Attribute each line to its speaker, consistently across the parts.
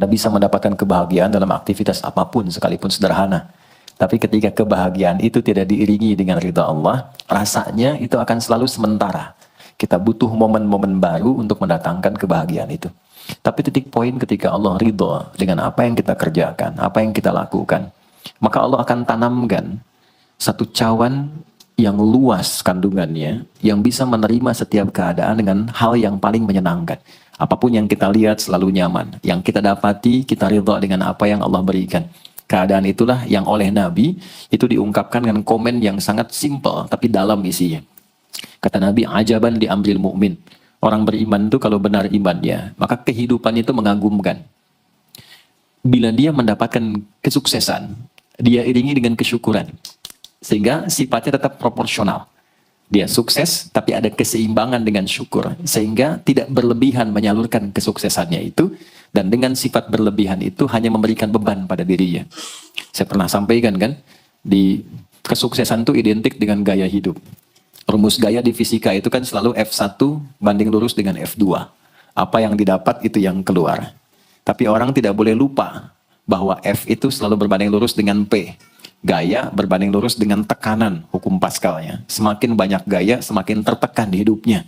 Speaker 1: Anda bisa mendapatkan kebahagiaan dalam aktivitas apapun, sekalipun sederhana. Tapi ketika kebahagiaan itu tidak diiringi dengan ridha Allah, rasanya itu akan selalu sementara. Kita butuh momen-momen baru untuk mendatangkan kebahagiaan itu. Tapi titik poin ketika Allah ridha dengan apa yang kita kerjakan, apa yang kita lakukan, maka Allah akan tanamkan satu cawan yang luas kandungannya, yang bisa menerima setiap keadaan dengan hal yang paling menyenangkan. Apapun yang kita lihat selalu nyaman. Yang kita dapati, kita ridha dengan apa yang Allah berikan. Keadaan itulah yang oleh Nabi itu diungkapkan dengan komen yang sangat simpel tapi dalam isinya. Kata Nabi, ajaban di amril mu'min. Orang beriman itu kalau benar imannya, maka kehidupan itu mengagumkan. Bila dia mendapatkan kesuksesan, dia iringi dengan kesyukuran. Sehingga sifatnya tetap proporsional. Dia sukses, tapi ada keseimbangan dengan syukur. Sehingga tidak berlebihan menyalurkan kesuksesannya itu. Dan dengan sifat berlebihan itu hanya memberikan beban pada dirinya. Saya pernah sampaikan kan, di kesuksesan itu identik dengan gaya hidup. Rumus gaya di fisika itu kan selalu F1 banding lurus dengan F2. Apa yang didapat itu yang keluar. Tapi orang tidak boleh lupa bahwa F itu selalu berbanding lurus dengan P. Gaya berbanding lurus dengan tekanan, hukum Pascalnya. Semakin banyak gaya, semakin tertekan di hidupnya.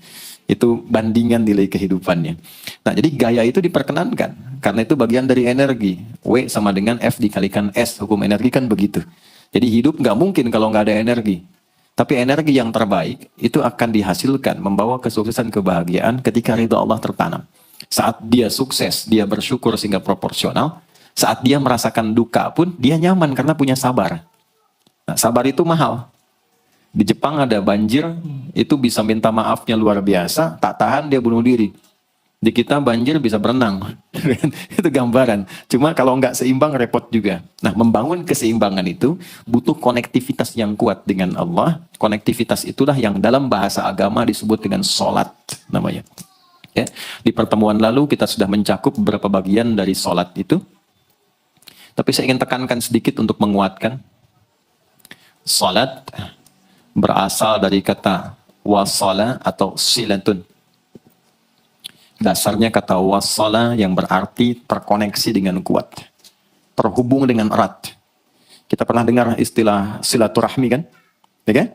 Speaker 1: Itu bandingan nilai kehidupannya. Nah, jadi gaya itu diperkenankan. Karena itu bagian dari energi. W sama dengan F dikalikan S. Hukum energi kan begitu. Jadi hidup nggak mungkin kalau nggak ada energi. Tapi energi yang terbaik itu akan dihasilkan, membawa kesuksesan kebahagiaan ketika ridha Allah tertanam. Saat dia sukses, dia bersyukur sehingga proporsional. Saat dia merasakan duka pun, dia nyaman karena punya sabar. Nah, sabar itu mahal. Di Jepang ada banjir, itu bisa minta maafnya luar biasa, tak tahan dia bunuh diri. Di kita banjir bisa berenang. Itu gambaran. Cuma kalau nggak seimbang repot juga. Nah, membangun keseimbangan itu butuh konektivitas yang kuat dengan Allah. Konektivitas itulah yang dalam bahasa agama disebut dengan sholat namanya. Ya. Di pertemuan lalu kita sudah mencakup beberapa bagian dari sholat itu. Tapi saya ingin tekankan sedikit untuk menguatkan. Salat berasal dari kata wasala atau silatun. Dasarnya kata wasala yang berarti terkoneksi dengan kuat. Terhubung dengan erat. Kita pernah dengar istilah silaturahmi kan? Ya kan?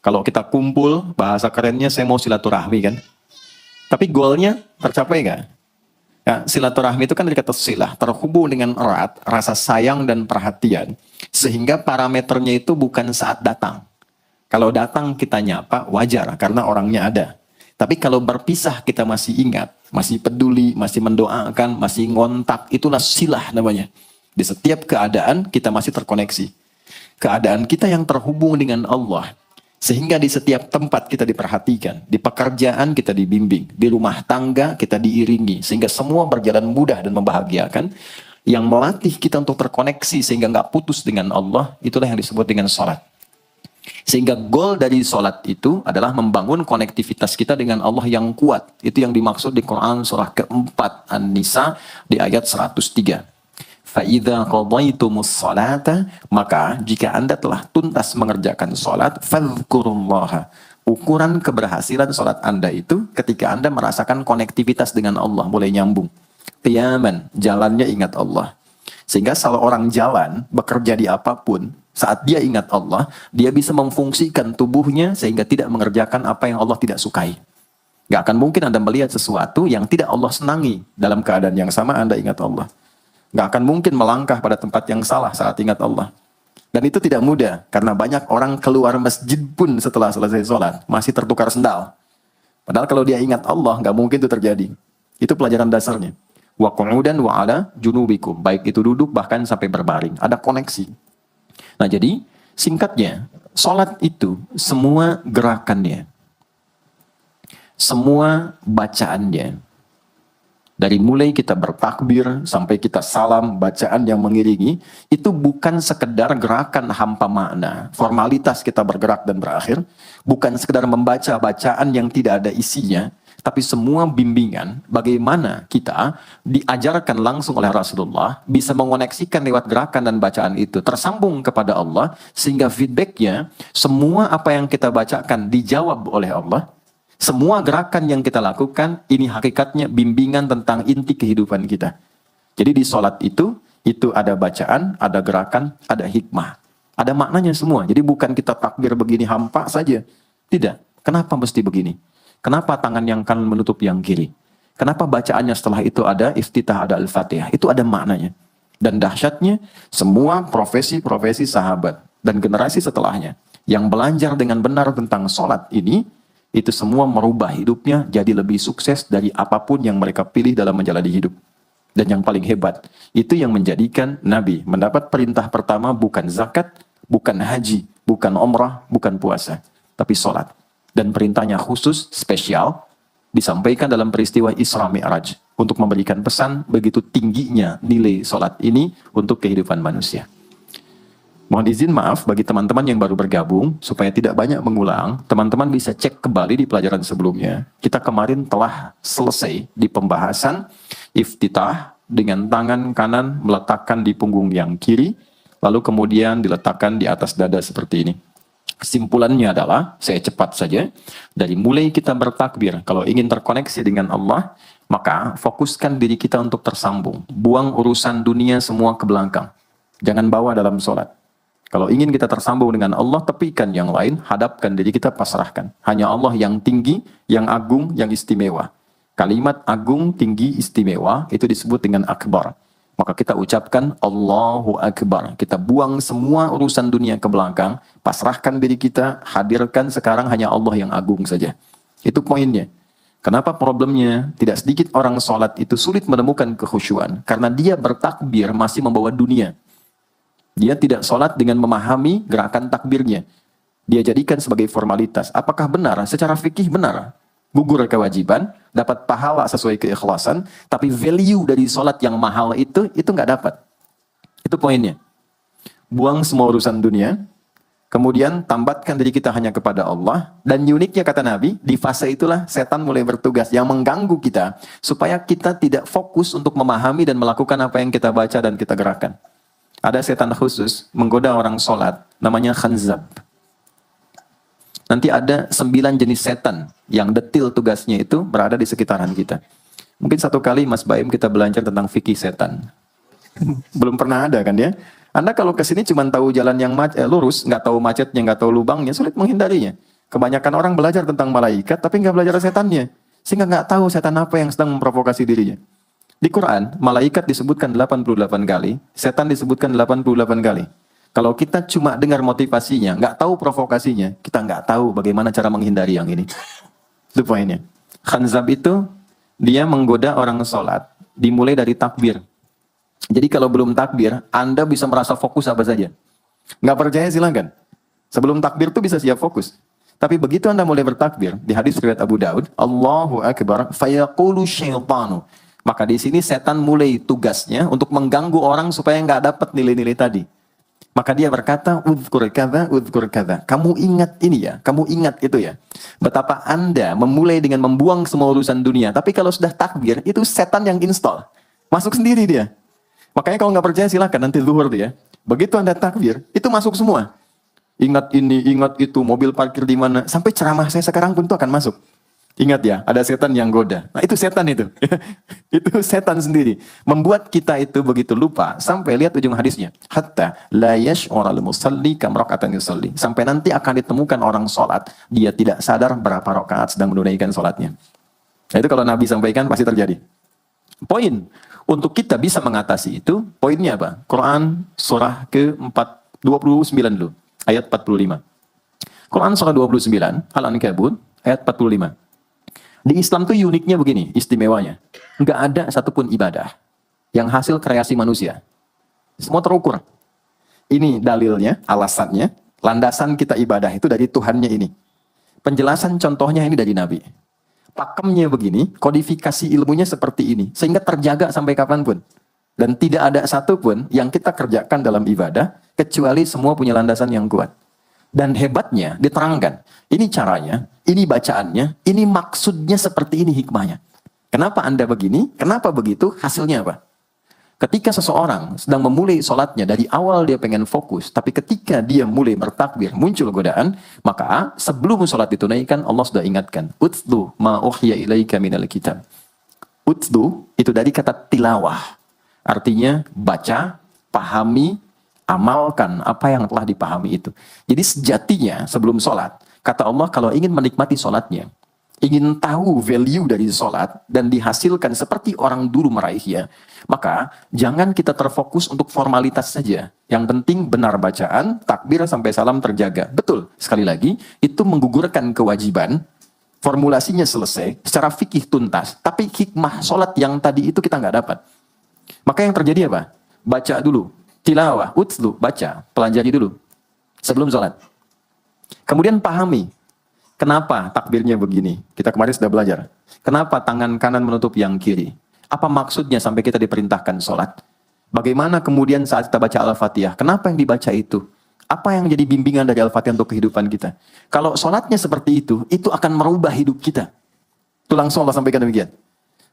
Speaker 1: Kalau kita kumpul, bahasa kerennya saya mau silaturahmi kan? Tapi goalnya tercapai nggak? Ya, silaturahmi itu kan dari kata silah, terhubung dengan erat, rasa sayang dan perhatian. Sehingga parameternya itu bukan saat datang. Kalau datang kita nyapa, wajar, karena orangnya ada. Tapi kalau berpisah kita masih ingat, masih peduli, masih mendoakan, masih ngontak, itulah silah namanya. Di setiap keadaan kita masih terkoneksi. Keadaan kita yang terhubung dengan Allah. Sehingga di setiap tempat kita diperhatikan, di pekerjaan kita dibimbing, di rumah tangga kita diiringi, sehingga semua berjalan mudah dan membahagiakan. Yang melatih kita untuk terkoneksi sehingga nggak putus dengan Allah, itulah yang disebut dengan sholat. Sehingga goal dari sholat itu adalah membangun konektivitas kita dengan Allah yang kuat. Itu yang dimaksud di Quran surah keempat An-Nisa di ayat 103. Fa'idha qadaytumus salata, maka jika Anda telah tuntas mengerjakan salat, fadhkurullaha. Ukuran keberhasilan salat Anda itu ketika Anda merasakan konektivitas dengan Allah, mulai nyambung. Qiyaman, jalannya ingat Allah. Sehingga kalau orang jalan, bekerja di apapun, saat dia ingat Allah, dia bisa memfungsikan tubuhnya sehingga tidak mengerjakan apa yang Allah tidak sukai. Gak akan mungkin Anda melihat sesuatu yang tidak Allah senangi. Dalam keadaan yang sama Anda ingat Allah. Gak akan mungkin melangkah pada tempat yang salah saat ingat Allah. Dan itu tidak mudah, karena banyak orang keluar masjid pun setelah selesai sholat, masih tertukar sendal. Padahal kalau dia ingat Allah, gak mungkin itu terjadi. Itu pelajaran dasarnya. Wa qu'udan wa ala junubikum. Baik itu duduk, bahkan sampai berbaring. Ada koneksi. Nah jadi, singkatnya, sholat itu semua gerakannya, semua bacaannya, dari mulai kita bertakbir sampai kita salam, bacaan yang mengiringi, itu bukan sekedar gerakan hampa makna. Formalitas kita bergerak dan berakhir, bukan sekedar membaca bacaan yang tidak ada isinya, tapi semua bimbingan bagaimana kita diajarkan langsung oleh Rasulullah, bisa mengoneksikan lewat gerakan dan bacaan itu, tersambung kepada Allah, sehingga feedbacknya, semua apa yang kita bacakan dijawab oleh Allah. Semua gerakan yang kita lakukan, ini hakikatnya bimbingan tentang inti kehidupan kita. Jadi di sholat itu ada bacaan, ada gerakan, ada hikmah. Ada maknanya semua. Jadi bukan kita takbir begini hampa saja. Tidak. Kenapa mesti begini? Kenapa tangan yang kanan menutup yang kiri? Kenapa bacaannya setelah itu ada iftitah, ada al-fatihah? Itu ada maknanya. Dan dahsyatnya, semua profesi-profesi sahabat dan generasi setelahnya yang belajar dengan benar tentang sholat ini, itu semua merubah hidupnya jadi lebih sukses dari apapun yang mereka pilih dalam menjalani hidup. Dan yang paling hebat, itu yang menjadikan Nabi mendapat perintah pertama bukan zakat, bukan haji, bukan umrah, bukan puasa, tapi sholat. Dan perintahnya khusus, spesial, disampaikan dalam peristiwa Isra Mi'raj untuk memberikan pesan begitu tingginya nilai sholat ini untuk kehidupan manusia. Mohon izin maaf bagi teman-teman yang baru bergabung, supaya tidak banyak mengulang, teman-teman bisa cek kembali di pelajaran sebelumnya. Kita kemarin telah selesai di pembahasan iftitah dengan tangan kanan meletakkan di punggung yang kiri, lalu kemudian diletakkan di atas dada seperti ini. Kesimpulannya adalah, saya cepat saja, dari mulai kita bertakbir, kalau ingin terkoneksi dengan Allah, maka fokuskan diri kita untuk tersambung. Buang urusan dunia semua ke belakang. Jangan bawa dalam sholat. Kalau ingin kita tersambung dengan Allah, tepikan yang lain, hadapkan diri kita, pasrahkan. Hanya Allah yang tinggi, yang agung, yang istimewa. Kalimat agung, tinggi, istimewa, itu disebut dengan akbar. Maka kita ucapkan Allahu Akbar. Kita buang semua urusan dunia ke belakang, pasrahkan diri kita, hadirkan sekarang hanya Allah yang agung saja. Itu poinnya. Kenapa problemnya? Tidak sedikit orang sholat itu sulit menemukan kekhusyuan. Karena dia bertakbir masih membawa dunia. Dia tidak sholat dengan memahami gerakan takbirnya. Dia jadikan sebagai formalitas. Apakah benar? Secara fikih benar. Gugur kewajiban, dapat pahala sesuai keikhlasan, tapi value dari sholat yang mahal itu nggak dapat. Itu poinnya. Buang semua urusan dunia, kemudian tambatkan diri kita hanya kepada Allah, dan uniknya kata Nabi, di fase itulah setan mulai bertugas yang mengganggu kita, supaya kita tidak fokus untuk memahami dan melakukan apa yang kita baca dan kita gerakan. Ada setan khusus menggoda orang sholat, namanya khanzab. Nanti ada 9 jenis setan yang detil tugasnya itu berada di sekitaran kita. Mungkin satu kali Mas Baim kita belajar tentang fikih setan. Belum pernah ada kan ya? Anda kalau ke sini cuma tahu jalan yang lurus, nggak tahu macetnya, nggak tahu lubangnya, sulit menghindarinya. Kebanyakan orang belajar tentang malaikat tapi nggak belajar setannya. Sehingga nggak tahu setan apa yang sedang memprovokasi dirinya. Di Quran, malaikat disebutkan 88 kali, setan disebutkan 88 kali. Kalau kita cuma dengar motivasinya, nggak tahu provokasinya, kita nggak tahu bagaimana cara menghindari yang ini. Itu poinnya. Khanzab itu, dia menggoda orang sholat, dimulai dari takbir. Jadi kalau belum takbir, Anda bisa merasa fokus apa saja. Nggak percaya silakan. Sebelum takbir tuh bisa siap fokus. Tapi begitu Anda mulai bertakbir, di hadis riwayat Abu Daud, Allahu Akbar, fayaqulu syaitanu. Maka di sini setan mulai tugasnya untuk mengganggu orang supaya nggak dapat nilai-nilai tadi. Maka dia berkata, udhkur kadha. Kamu ingat ini ya, kamu ingat itu ya. Betapa Anda memulai dengan membuang semua urusan dunia. Tapi kalau sudah takbir, itu setan yang install. Masuk sendiri dia. Makanya kalau nggak percaya silakan nanti zuhur dia. Begitu Anda takbir, itu masuk semua. Ingat ini, ingat itu, mobil parkir di mana. Sampai ceramah saya sekarang pun itu akan masuk. Ingat ya, ada setan yang goda. Nah itu setan itu. Itu setan sendiri. Membuat kita itu begitu lupa. Sampai lihat ujung hadisnya. Hatta la yash'ural musalli kam raka'atan yusalli. Sampai nanti akan ditemukan orang sholat. Dia tidak sadar berapa rakaat sedang menunaikan sholatnya. Nah itu kalau Nabi sampaikan pasti terjadi. Poin. Untuk kita bisa mengatasi itu, poinnya apa? Quran surah ke-29 dulu. Ayat 45. Quran surah 29, Al-Ankabut, ayat 45. Di Islam tuh uniknya begini, istimewanya. Nggak ada satupun ibadah yang hasil kreasi manusia. Semua terukur. Ini dalilnya, alasannya, landasan kita ibadah itu dari Tuhannya ini. Penjelasan contohnya ini dari Nabi. Pakemnya begini, kodifikasi ilmunya seperti ini. Sehingga terjaga sampai kapanpun. Dan tidak ada satupun yang kita kerjakan dalam ibadah, kecuali semua punya landasan yang kuat. Dan hebatnya diterangkan, ini caranya, ini bacaannya, ini maksudnya seperti ini hikmahnya. Kenapa Anda begini? Kenapa begitu? Hasilnya apa? Ketika seseorang sedang memulai sholatnya, dari awal dia pengen fokus, tapi ketika dia mulai bertakbir, muncul godaan, maka sebelum sholat ditunaikan, Allah sudah ingatkan, Utlu ma uhya ilaika minal kitab. Utlu, itu dari kata tilawah. Artinya baca, pahami, amalkan apa yang telah dipahami itu. Jadi sejatinya sebelum sholat, kata Allah kalau ingin menikmati sholatnya, ingin tahu value dari sholat dan dihasilkan seperti orang dulu meraihnya, maka jangan kita terfokus untuk formalitas saja. Yang penting benar bacaan, takbir sampai salam terjaga. Betul, sekali lagi, itu menggugurkan kewajiban, formulasinya selesai, secara fikih tuntas, tapi hikmah sholat yang tadi itu kita nggak dapat. Maka yang terjadi apa? Baca dulu, tilawah, utlu, baca, pelajari dulu sebelum sholat. Kemudian pahami, kenapa takbirnya begini? Kita kemarin sudah belajar. Kenapa tangan kanan menutup yang kiri? Apa maksudnya sampai kita diperintahkan sholat? Bagaimana kemudian saat kita baca Al-Fatihah? Kenapa yang dibaca itu? Apa yang jadi bimbingan dari Al-Fatihah untuk kehidupan kita? Kalau sholatnya seperti itu akan merubah hidup kita. Itu langsung Allah sampaikan demikian.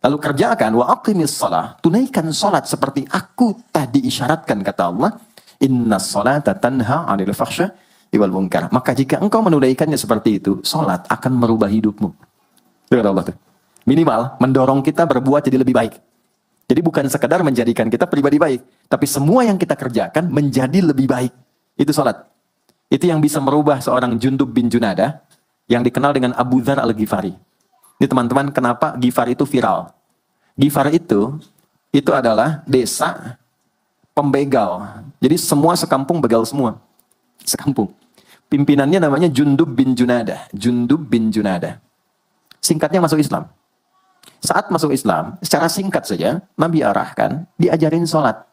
Speaker 1: Lalu kerjakan, wa aqimis shalah, tunaikan sholat seperti aku tadi isyaratkan, kata Allah. Inna sholata tanha 'anil fahsya wal munkar. Maka jika engkau menunaikannya seperti itu, sholat akan merubah hidupmu. Dengar Allah tuh. Minimal mendorong kita berbuat jadi lebih baik. Jadi bukan sekedar menjadikan kita pribadi baik, tapi semua yang kita kerjakan menjadi lebih baik. Itu sholat. Itu yang bisa merubah seorang Jundub bin Junadah yang dikenal dengan Abu Dzar Al-Ghifari. Ini teman-teman, kenapa Ghifar itu viral? Ghifar itu adalah desa pembegal. Jadi semua sekampung begal semua. Sekampung. Pimpinannya namanya Jundub bin Junadah. Jundub bin Junadah. Singkatnya masuk Islam. Saat masuk Islam, secara singkat saja, Nabi arahkan, diajarin sholat.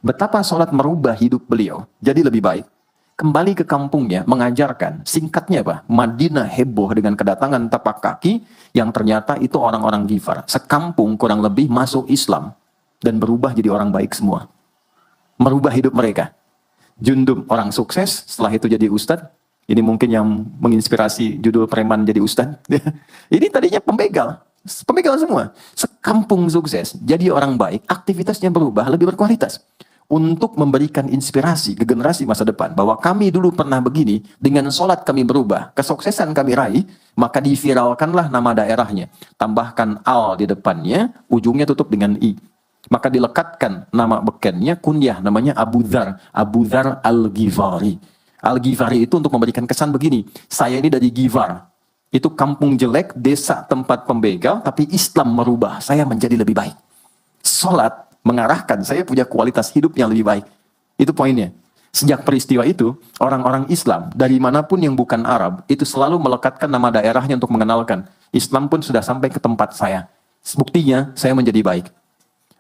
Speaker 1: Betapa sholat merubah hidup beliau, jadi lebih baik. Kembali ke kampungnya, mengajarkan, singkatnya apa? Madinah heboh dengan kedatangan tapak kaki, yang ternyata itu orang-orang Ghifar. Sekampung kurang lebih masuk Islam, dan berubah jadi orang baik semua. Merubah hidup mereka. Jundub, orang sukses, setelah itu jadi ustadz. Ini mungkin yang menginspirasi judul preman jadi ustadz. Ini tadinya pembegal. Pembegal semua. Sekampung sukses, jadi orang baik, aktivitasnya berubah, lebih berkualitas. Untuk memberikan inspirasi ke generasi masa depan, bahwa kami dulu pernah begini, dengan sholat kami berubah, kesuksesan kami raih, maka diviralkanlah nama daerahnya. Tambahkan al di depannya, ujungnya tutup dengan i. Maka dilekatkan nama bekennya, kunyah, namanya Abu Dzar. Abu Dzar Al-Ghifari. Al-Ghifari itu untuk memberikan kesan begini, saya ini dari Ghifar. Itu kampung jelek, desa tempat pembegal, tapi Islam merubah, saya menjadi lebih baik. Sholat mengarahkan saya punya kualitas hidup yang lebih baik. Itu poinnya. Sejak peristiwa itu, orang-orang Islam dari manapun yang bukan Arab, itu selalu melekatkan nama daerahnya untuk mengenalkan. Islam pun sudah sampai ke tempat saya. Buktinya, saya menjadi baik.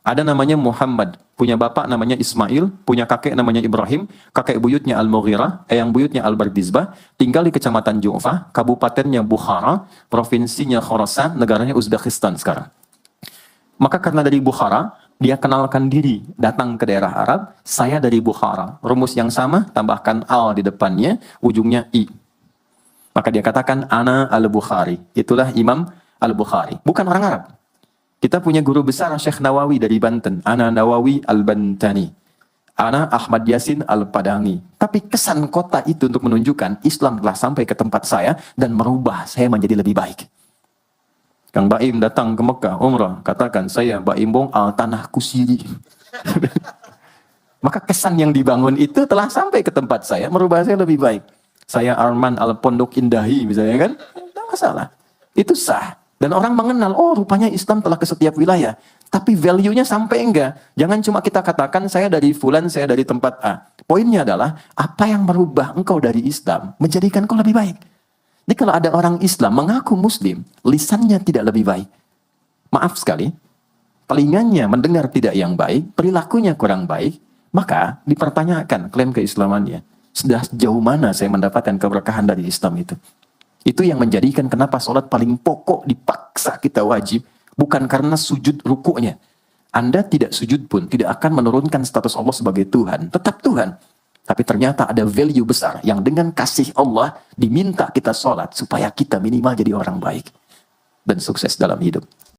Speaker 1: Ada namanya Muhammad, punya bapak namanya Ismail, punya kakek namanya Ibrahim, kakek buyutnya Al-Mughirah, eyang buyutnya Al-Bardizbah, tinggal di kecamatan Ju'fah, kabupatennya Bukhara, provinsinya Khorasan, negaranya Uzbekistan sekarang. Maka karena dari Bukhara, dia kenalkan diri, datang ke daerah Arab, saya dari Bukhara. Rumus yang sama, tambahkan al di depannya, ujungnya i. Maka dia katakan, ana al-Bukhari. Itulah Imam al-Bukhari. Bukan orang Arab. Kita punya guru besar Syekh Nawawi dari Banten. Ana Nawawi al-Bantani. Ana Ahmad Yasin al-Padangi. Tapi kesan kota itu untuk menunjukkan Islam telah sampai ke tempat saya dan merubah saya menjadi lebih baik. Kang Baim datang ke Mekah, umrah, katakan, saya Baim Bong al-Tanah Kusiri. Maka kesan yang dibangun itu telah sampai ke tempat saya, merubah saya lebih baik. Saya Arman al-Pondok Indahi, misalnya kan, tidak masalah. Itu sah. Dan orang mengenal, oh rupanya Islam telah ke setiap wilayah. Tapi value-nya sampai enggak. Jangan cuma kita katakan, saya dari fulan, saya dari tempat A. Poinnya adalah, apa yang merubah engkau dari Islam, menjadikan engkau lebih baik. Jadi kalau ada orang Islam mengaku Muslim, lisannya tidak lebih baik. Maaf sekali, telinganya mendengar tidak yang baik, perilakunya kurang baik, maka dipertanyakan klaim keislamannya. Sudah sejauh mana saya mendapatkan keberkahan dari Islam itu? Itu yang menjadikan kenapa sholat paling pokok dipaksa kita wajib, bukan karena sujud rukuknya. Anda tidak sujud pun tidak akan menurunkan status Allah sebagai Tuhan, tetap Tuhan. Tapi ternyata ada value besar yang dengan kasih Allah diminta kita sholat supaya kita minimal jadi orang baik dan sukses dalam hidup.